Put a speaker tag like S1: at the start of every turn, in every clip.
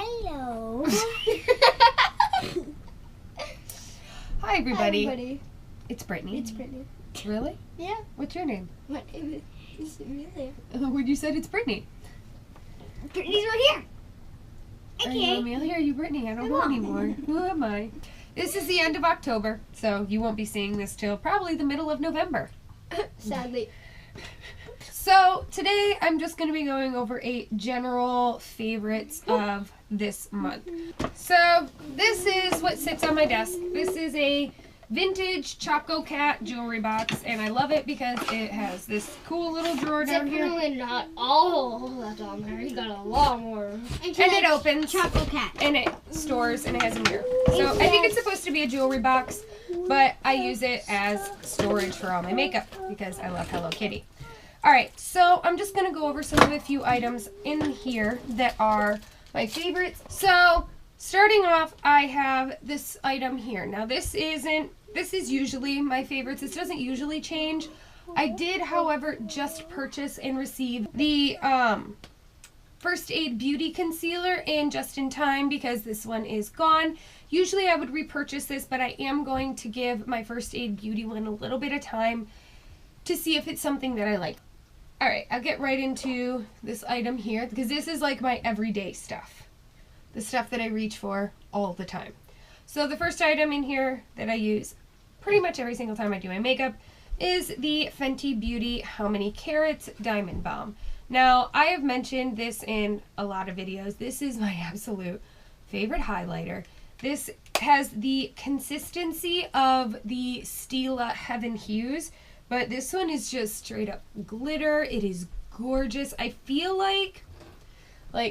S1: Hello.
S2: Hi, everybody.
S1: Hi, everybody.
S2: It's Brittany.
S1: It's Brittany.
S2: Really?
S1: Yeah.
S2: What's your name?
S1: My name is Amelia.
S2: When you said it's Brittany.
S1: Brittany's right here.
S2: Are you Amelia or are you Brittany? I don't know anymore. Who am I? This is the end of October, so you won't be seeing this till probably the middle of November.
S1: Sadly.
S2: So today I'm just going to be going over a general favorites of this month. So this is what sits on my desk. This is a vintage Choco Cat jewelry box, and I love it because it has this cool little drawer down here.
S1: Definitely not all that's on there. You got a lot more.
S2: And it opens.
S1: Choco Cat.
S2: And it stores, and it has a mirror. So I think it's supposed to be a jewelry box, but I use it as storage for all my makeup because I love Hello Kitty. Alright, so I'm just going to go over some of the few items in here that are my favorites. So, starting off, I have this item here. Now, this is usually my favorites. This doesn't usually change. I did, however, just purchase and receive the First Aid Beauty Concealer in just in time because this one is gone. Usually I would repurchase this, but I am going to give my First Aid Beauty one a little bit of time to see if it's something that I like. Alright, I'll get right into this item here because this is like my everyday stuff. The stuff that I reach for all the time. So the first item in here that I use pretty much every single time I do my makeup is the Fenty Beauty How Many Carats Diamond Balm. Now, I have mentioned this in a lot of videos. This is my absolute favorite highlighter. This has the consistency of the Stila Heaven Hues, but this one is just straight up glitter. It is gorgeous. I feel like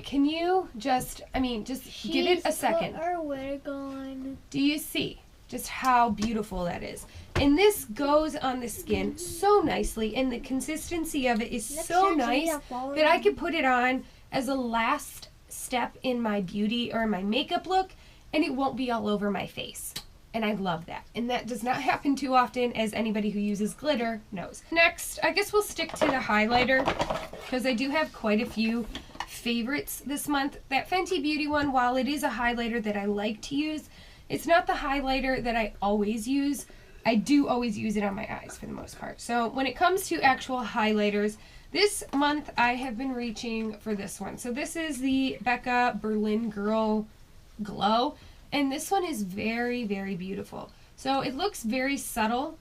S2: can you just give it a second.
S1: Put her wig on.
S2: Do you see just how beautiful that is? And this goes on the skin so nicely, and the consistency of it is so nice that I could put it on as a last step in my beauty or my makeup look, and it won't be all over my face. And I love that. And that does not happen too often, as anybody who uses glitter knows. Next, I guess we'll stick to the highlighter, because I do have quite a few favorites this month. That Fenty Beauty one, while it is a highlighter that I like to use, it's not the highlighter that I always use. I do always use it on my eyes for the most part. So when it comes to actual highlighters, this month I have been reaching for this one. So this is the Becca Berlin Girl Glow. And this one is very, very beautiful. So it looks very subtle.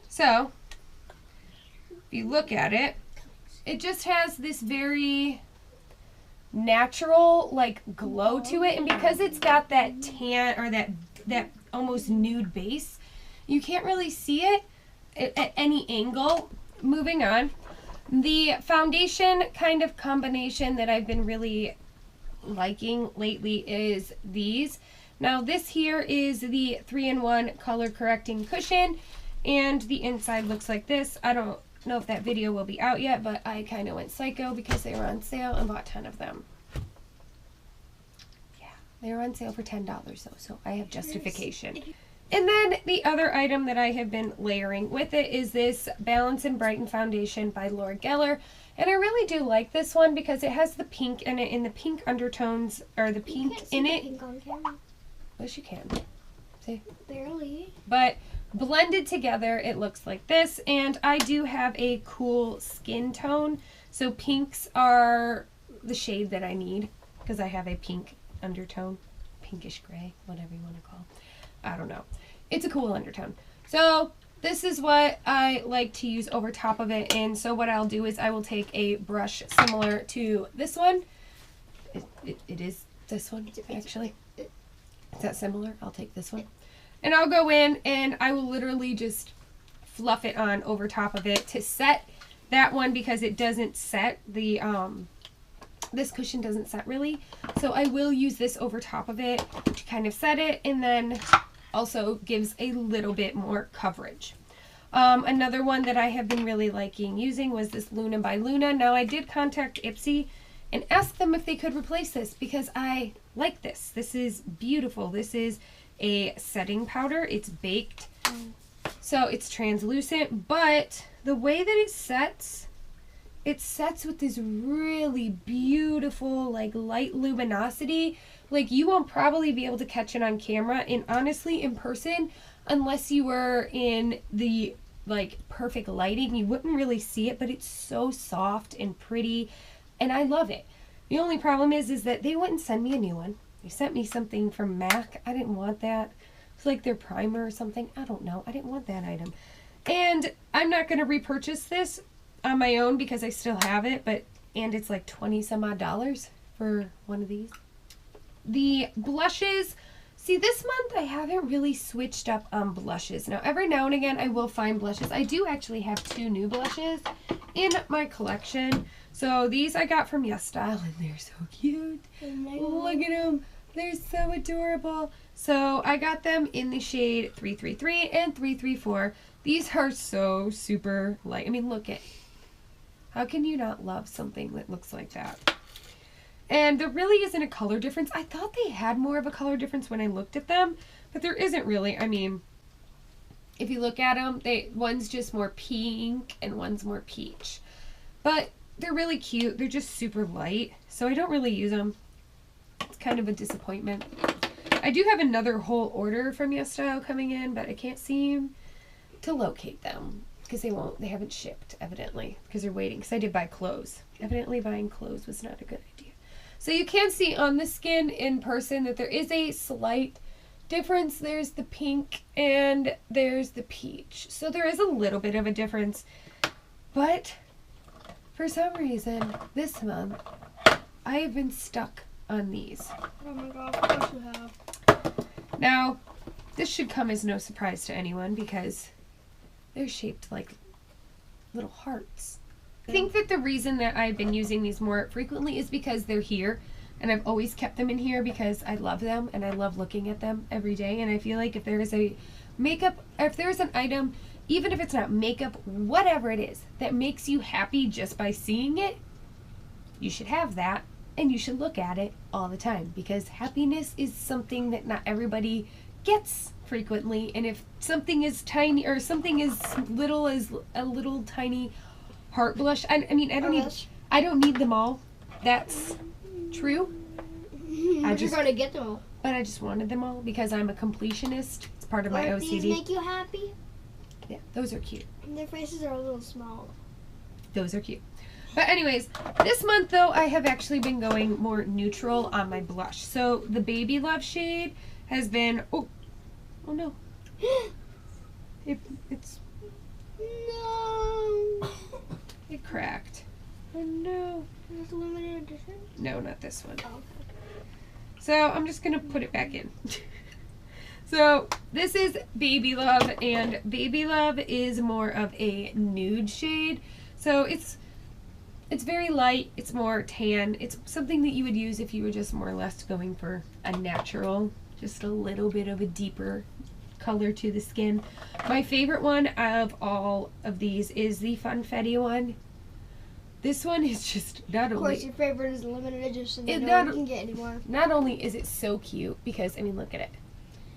S2: So if you look at it, it just has this very natural glow to it. And because it's got that tan or that almost nude base, you can't really see it at any angle. Moving on. The foundation kind of combination that I've been really liking lately is these. Now this here is the 3-in-1 color correcting cushion, and the inside looks like this. I don't know if that video will be out yet, but I kind of went psycho because they were on sale and bought 10 of them. Yeah, they were on sale for $10 though, so I have justification. And then the other item that I have been layering with it is this Balance and Brighten Foundation by Laura Geller. And I really do like this one because it has the pink in it, and the pink undertones, or the pink in it.
S1: Pink on camera.
S2: Yes, you can. See?
S1: Barely.
S2: But blended together, it looks like this. And I do have a cool skin tone. So pinks are the shade that I need because I have a pink undertone. Pinkish gray, whatever you want to call it. I don't know. It's a cool undertone. So this is what I like to use over top of it. And so what I'll do is I will take a brush similar to this one. It is this one, actually. Is that similar? I'll take this one. And I'll go in and I will literally just fluff it on over top of it to set that one because it doesn't set the, this cushion doesn't set really. So I will use this over top of it to kind of set it, and then also gives a little bit more coverage. Another one that I have been really liking using was this Luna by Luna. Now I did contact Ipsy and ask them if they could replace this because I like this. This is beautiful. This is a setting powder. It's baked, so it's translucent, but the way that it sets it sets with this really beautiful, like, light luminosity. Like, you won't probably be able to catch it on camera, and honestly, in person, unless you were in the, like, perfect lighting, you wouldn't really see it, but it's so soft and pretty, and I love it. The only problem is that they wouldn't send me a new one. They sent me something from MAC. I didn't want that. It's like their primer or something. I don't know. I didn't want that item. And I'm not going to repurchase this on my own because I still have it, and it's like 20 some odd dollars for one of these. The blushes, see, this month I haven't really switched up on blushes. Now, every now and again I will find blushes. I do actually have 2 new blushes in my collection. So these I got from YesStyle, and they're so cute. Look at them. They're so adorable. So I got them in the shade 333 and 334. These are so super light. I mean, look at, how can you not love something that looks like that? And there really isn't a color difference. I thought they had more of a color difference when I looked at them, but there isn't really. I mean, if you look at them, one's just more pink and one's more peach. But they're really cute. They're just super light, so I don't really use them. It's kind of a disappointment. I do have another whole order from YesStyle coming in, but I can't seem to locate them because they haven't shipped, evidently, because they're waiting, because I did buy clothes. Evidently buying clothes was not a good idea. So you can see on the skin in person that there is a slight difference. There's the pink and there's the peach. So there is a little bit of a difference. But for some reason, this month, I have been stuck on these.
S1: Oh my god, of course you have.
S2: Now, this should come as no surprise to anyone because they're shaped like little hearts. I think that the reason that I've been using these more frequently is because they're here, and I've always kept them in here because I love them and I love looking at them every day. And I feel like if there is a makeup, or if there's an item, even if it's not makeup, whatever it is that makes you happy just by seeing it, you should have that, and you should look at it all the time, because happiness is something that not everybody gets frequently. And if something is tiny, or something as little as a little tiny heart blush, I mean, I don't need them all. That's true.
S1: You're gonna get them all.
S2: But I just wanted them all because I'm a completionist. It's part of my OCD.
S1: These make you happy?
S2: Yeah, those are cute.
S1: Their faces are a little small.
S2: Those are cute. But anyways, this month though, I have actually been going more neutral on my blush. So the Baby Love shade has been, oh no. It's,
S1: no.
S2: it cracked. Oh no.
S1: Is this a limited edition?
S2: No, not this one.
S1: Oh, okay.
S2: So I'm just going to put it back in. So this is Baby Love, and Baby Love is more of a nude shade. So it's very light, it's more tan. It's something that you would use if you were just more or less going for a natural, just a little bit of a deeper color to the skin. My favorite one of all of these is the Funfetti one. This one is just not only...
S1: Of course, your favorite is a limited edition that
S2: no
S1: one can get anymore.
S2: Not only is it so cute, because, I mean, look at it.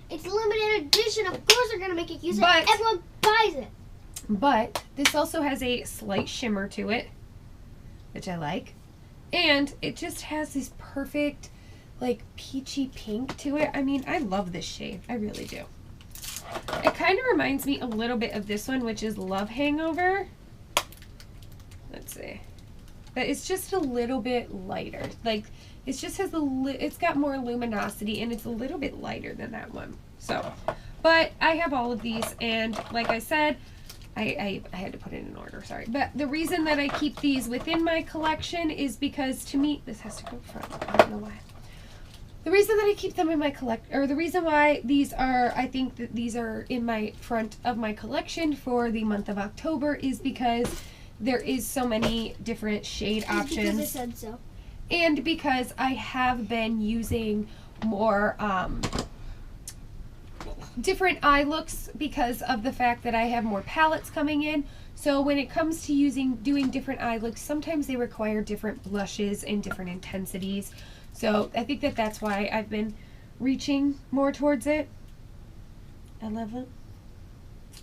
S1: It's a limited edition. Of course they're going to make it use it.
S2: But-
S1: Everyone buys it.
S2: But this also has a slight shimmer to it, which I like. And it just has this perfect, like, peachy pink to it. I mean, I love this shade. I really do. It kind of reminds me a little bit of this one, which is Love Hangover. Let's see. But it's just a little bit lighter. Like, it just has it's got more luminosity, and it's a little bit lighter than that one. So, but I have all of these, and like I said, I had to put it in order, sorry. But the reason that I keep these within my collection is because, to me, this has to go front. I don't know why. The reason that I keep them in my the reason why these are, I think that these are in my front of my collection for the month of October is because there is so many different shade options.
S1: Because I said so.
S2: And because I have been using more different eye looks because of the fact that I have more palettes coming in. So when it comes to doing different eye looks, sometimes they require different blushes and different intensities. So I think that that's why I've bbeen reaching more towards it. I love it.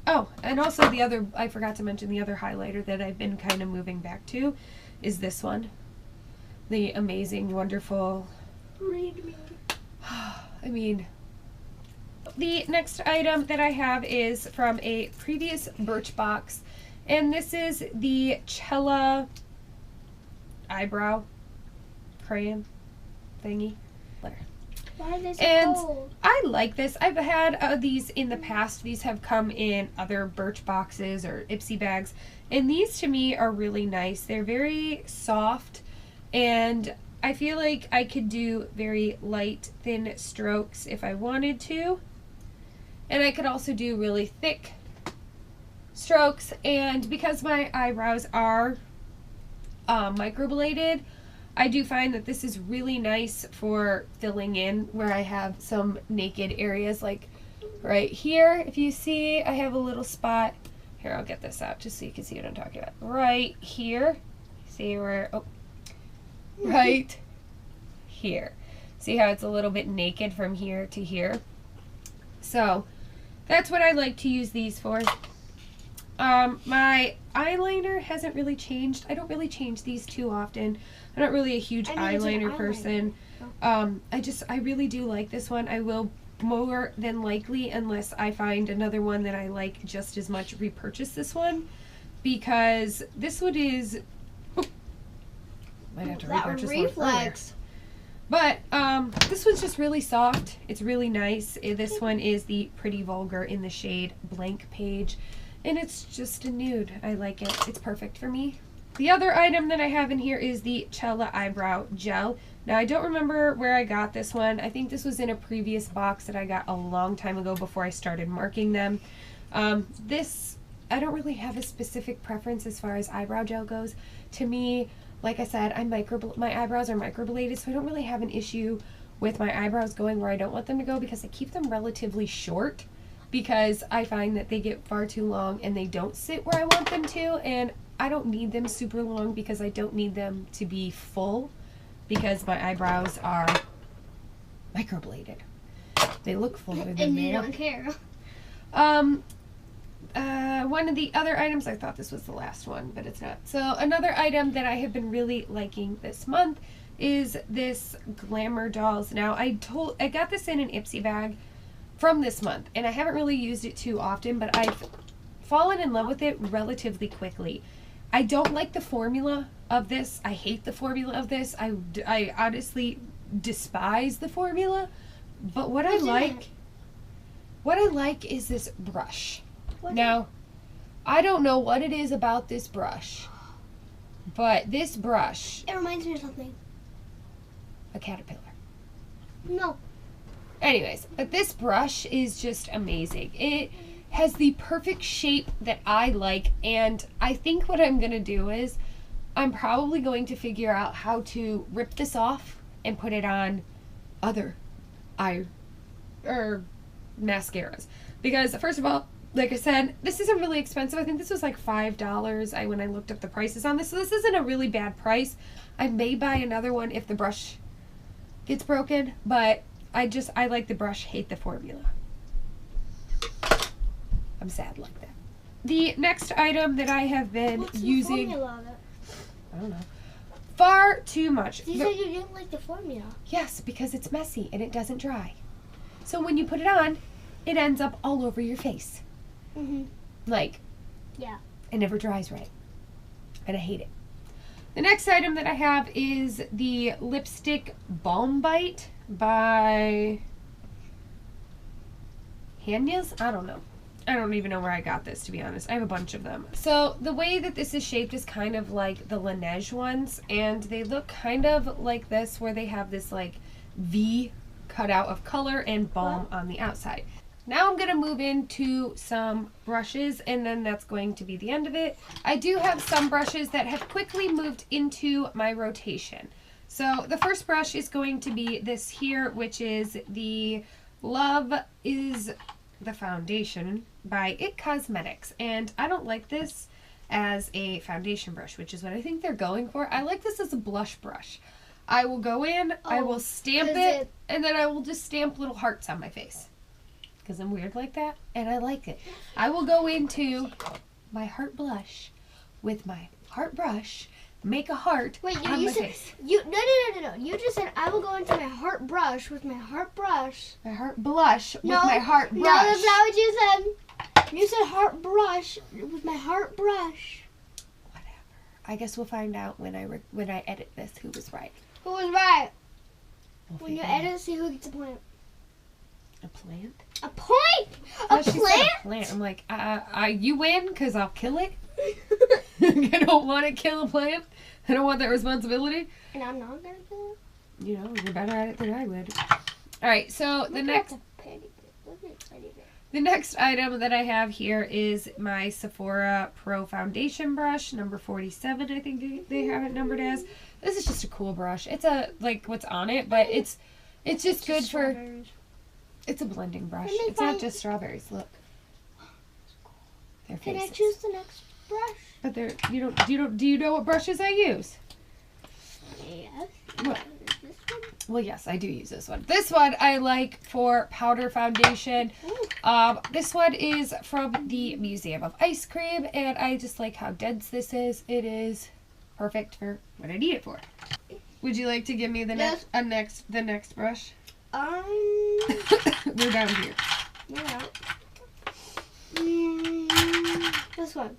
S2: Oh, and also the other, I forgot to mention the other highlighter that I've been kind of moving back to is this one. The amazing, wonderful.
S1: Read me.
S2: I mean, the next item that I have is from a previous Birchbox, and this is the Cella eyebrow crayon thingy.
S1: Why are they so
S2: And
S1: cold?
S2: I like this. I've had these in the past. These have come in other Birchboxes or Ipsy bags, and these to me are really nice. They're very soft, and I feel like I could do very light, thin strokes if I wanted to. And I could also do really thick strokes. And because my eyebrows are microbladed, I do find that this is really nice for filling in where I have some naked areas, like right here. If you see, I have a little spot. Here, I'll get this out just so you can see what I'm talking about. Right here. See where, oh, right here. See how it's a little bit naked from here to here? So that's what I like to use these for. My eyeliner hasn't really changed. I don't really change these too often. I'm not really a huge eyeliner person. I really do like this one. I will more than likely, unless I find another one that I like just as much, repurchase this one, because this one is, might have to repurchase one
S1: reflex.
S2: but this one's just really soft. It's really nice. This one is the Pretty Vulgar in the shade Blank Page, and it's just a nude. I like it. It's perfect for me. The other item that I have in here is the Cella Eyebrow Gel. Now, I don't remember where I got this one. I think this was in a previous box that I got a long time ago before I started marking them. This, I don't really have a specific preference as far as eyebrow gel goes. To me, like I said, my eyebrows are microbladed, so I don't really have an issue with my eyebrows going where I don't want them to go, because I keep them relatively short, because I find that they get far too long and they don't sit where I want them to, and I don't need them super long because I don't need them to be full, because my eyebrows are microbladed. They look fuller than
S1: And
S2: they
S1: you
S2: are.
S1: don't care.
S2: One of the other items, I thought this was the last one, but it's not. So another item that I have been really liking this month is this Glamour Dolls. Now, I got this in an Ipsy bag from this month, and I haven't really used it too often, but I've fallen in love with it relatively quickly. I don't like the formula of this. I hate the formula of this. I honestly despise the formula, but what I like is this brush. Now, I don't know what it is about this brush, but this brush,
S1: It reminds me of something.
S2: a caterpillar.
S1: No.
S2: Anyways, but this brush is just amazing. It has the perfect shape that I like, and I think what I'm going to do is I'm probably going to figure out how to rip this off and put it on other mascaras. Because, first of all, like I said, this isn't really expensive. I think this was like $5 when I looked up the prices on this. So this isn't a really bad price. I may buy another one if the brush gets broken, but I like the brush, hate the formula. I'm sad like that. The next item that I have been
S1: What's
S2: using,
S1: the formula of it?
S2: I don't know, far too much.
S1: You said you didn't like the formula.
S2: Yes, because it's messy and it doesn't dry. So when you put it on, it ends up all over your face.
S1: Mhm.
S2: Like,
S1: Yeah.
S2: it never dries right. And I hate it. The next item that I have is the lipstick Balm Bite by Hanyas? I don't know. I don't even know where I got this, to be honest. I have a bunch of them. So the way that this is shaped is kind of like the Laneige ones, and they look kind of like this, where they have this like V cut out of color and balm on the outside. Now I'm going to move into some brushes, and then that's going to be the end of it. I do have some brushes that have quickly moved into my rotation. So the first brush is going to be this here, which is the Love is the Foundation by It Cosmetics. And I don't like this as a foundation brush, which is what I think they're going for. I like this as a blush brush. I will go in, I will stamp it, and then I will just stamp little hearts on my face. because I'm weird like that, and I like it. I will go into my heart blush with my heart brush, make a heart on my face.
S1: No. You just said I will go into my heart brush with my heart brush.
S2: My heart blush with my heart brush.
S1: No, that's not what you said. You said heart brush with my heart brush.
S2: Whatever. I guess we'll find out when I edit this who was right.
S1: Who was right?
S2: We'll
S1: When you
S2: figure it out.
S1: edit, see who gets a point.
S2: A plant?
S1: A point?
S2: Oh,
S1: A
S2: she said
S1: plant?
S2: a plant. I'm like, you win because I'll kill it. I don't want to kill a plant. I don't want that responsibility.
S1: And I'm not gonna kill it.
S2: You know, you're better at it than I would. All right, so the next item that I have here is my Sephora Pro Foundation brush, number 47. I think they have it numbered as. This is just a cool brush. It's a what's on it, but it's just good for. It's a blending brush. It's not just strawberries. Look. Their faces.
S1: Can I choose the next brush?
S2: But do you know what brushes I use?
S1: Yes.
S2: What?
S1: This one?
S2: Well, yes, I do use this one. This one I like for powder foundation. This one is from the Museum of Ice Cream, and I just like how dense this is. It is perfect for what I need it for. Would you like to give me the next brush? We're down here.
S1: Yeah. This one.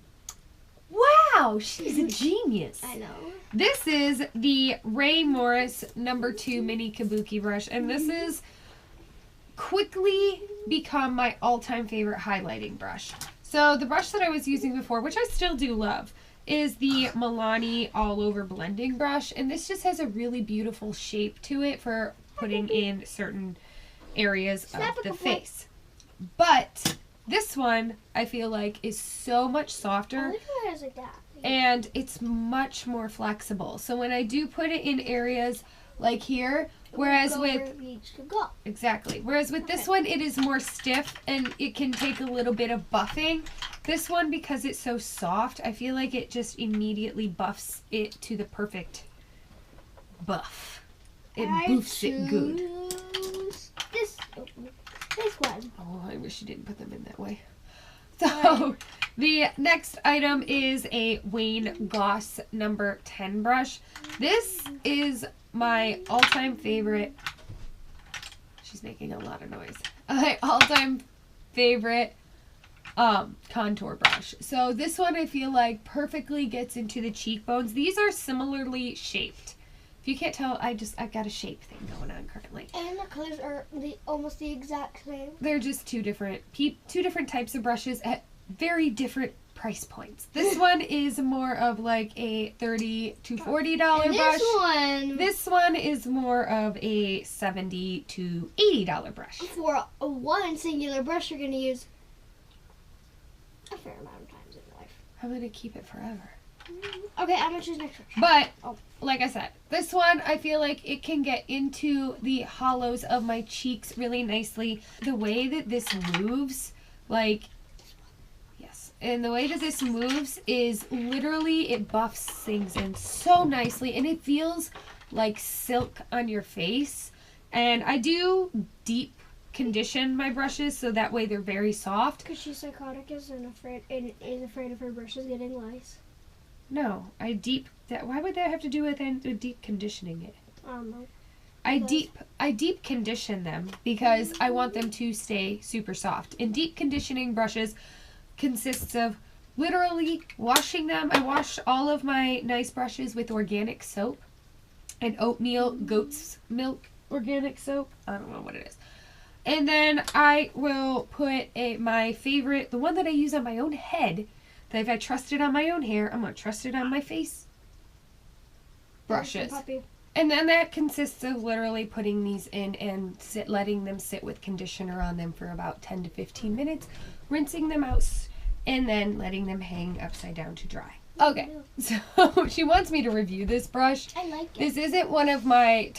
S2: Wow, she's a genius.
S1: I know.
S2: This is the Ray Morris number 2 mini kabuki brush, and this is quickly become my all-time favorite highlighting brush. So the brush that I was using before, which I still do love, is the Milani all over blending brush, and this just has a really beautiful shape to it for putting in certain areas of the face. But this one I feel like is so much softer and it's much more flexible. So when I do put it in areas like here, whereas with this one it is more stiff and it can take a little bit of buffing. This one, because it's so soft, I feel like it just immediately buffs it to the perfect buff. It boofs it good.
S1: This one.
S2: Oh, I wish you didn't put them in that way. So the next item is a Wayne Goss number 10 brush. This is my all-time favorite. She's making a lot of noise. My all-time favorite contour brush. So this one I feel like perfectly gets into the cheekbones. These are similarly shaped. If you can't tell, I've got a shape thing going on currently.
S1: And the colors are almost the exact same.
S2: They're just two different types of brushes at very different price points. This one is more of like a $30 to $40 brush. This one is more of a $70 to $80 brush.
S1: For one singular brush, you're going to use a fair amount of times in your life.
S2: I'm going to keep it forever.
S1: Okay, I'm going to choose next brush.
S2: But, like I said, this one, I feel like it can get into the hollows of my cheeks really nicely. The way that this moves, and the way that this moves is literally, it buffs things in so nicely, and it feels like silk on your face. And I do deep condition my brushes so that way they're very soft.
S1: Because she's psychotic and is afraid of her brushes getting lice.
S2: No, why would that have to do with deep conditioning it?
S1: I don't know.
S2: I deep condition them because I want them to stay super soft. And deep conditioning brushes consists of literally washing them. I wash all of my nice brushes with organic soap and oatmeal goat's milk organic soap. I don't know what it is. And then I will put my favorite, the one that I use on my own head, that if I trust it on my own hair, I'm going to trust it on my face. Brushes. And then that consists of literally putting these in and letting them sit with conditioner on them for about 10 to 15 minutes, rinsing them out, and then letting them hang upside down to dry. Okay, so she wants me to review this brush.
S1: I like it.
S2: This isn't one of my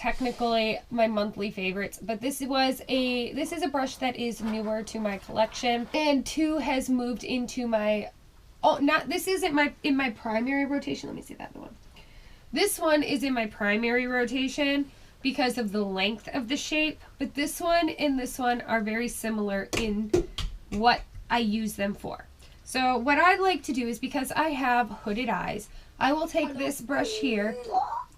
S2: my monthly favorites, but this is a brush that is newer to my collection and has moved into my this isn't in my primary rotation. Let me see that one. This one is in my primary rotation, because of the length of the shape, but this one and this one are very similar in what I use them for. So what I like to do is, because I have hooded eyes, I will take this brush here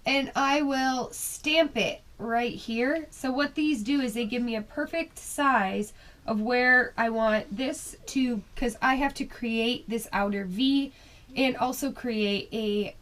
S2: and I will stamp it right here. So what these do is they give me a perfect size of where I want this to, because I have to create this outer V and also create a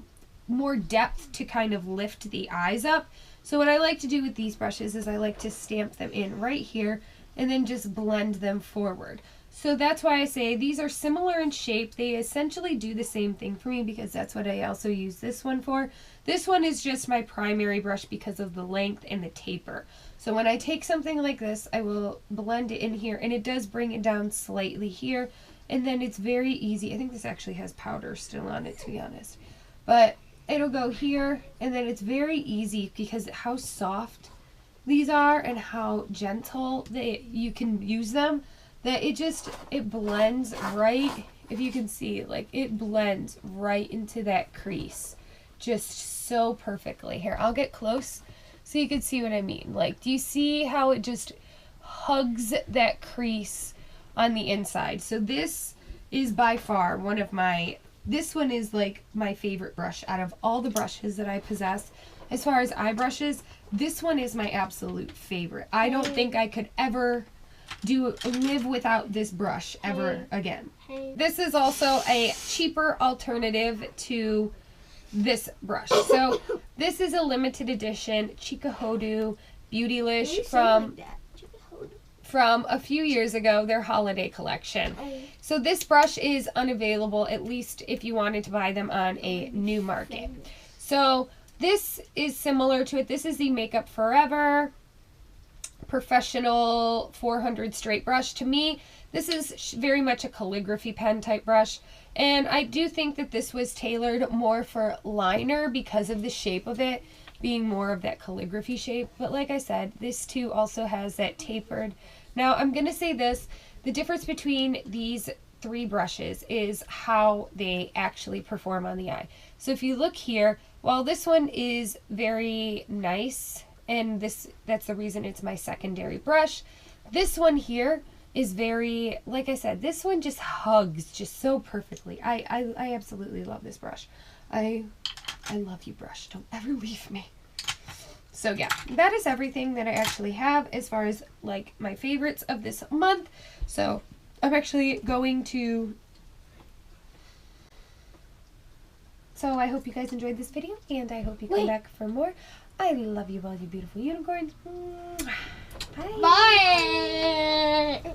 S2: more depth to kind of lift the eyes up. So what I like to do with these brushes is I like to stamp them in right here and then just blend them forward. So that's why I say these are similar in shape. They essentially do the same thing for me because that's what I also use this one for. This one is just my primary brush because of the length and the taper. So when I take something like this, I will blend it in here, and it does bring it down slightly here, and then it's very easy. I think this actually has powder still on it, to be honest. But it'll go here, and then it's very easy because how soft these are and how gentle you can use them, that it blends right, if you can see, like it blends right into that crease just so perfectly. Here, I'll get close so you can see what I mean. Like, do you see how it just hugs that crease on the inside? So this is by far one of my, this one is like my favorite brush out of all the brushes that I possess. As far as eye brushes, this one is my absolute favorite. I don't think I could ever live without this brush ever again. This is also a cheaper alternative to this brush. So this is a limited edition Chikahodu Beautylish from a few years ago, their holiday collection. So this brush is unavailable, at least if you wanted to buy them on a new market. So this is similar to it. This is the Makeup Forever Professional 400 straight brush. To me, this is very much a calligraphy pen type brush, and I do think that this was tailored more for liner because of the shape of it being more of that calligraphy shape. But like I said, this too also has that tapered. Now I'm gonna say this, the difference between these three brushes is how they actually perform on the eye. So if you look here, while this one is very nice, and that's the reason it's my secondary brush, this one here is very, like I said, this one just hugs just so perfectly. I absolutely love this brush. I love you, brush. Don't ever leave me. So yeah, that is everything that I actually have as far as like my favorites of this month. So I'm actually going to, so I hope you guys enjoyed this video, and I hope you come back for more. I love you all, you beautiful unicorns. Bye.
S1: Bye.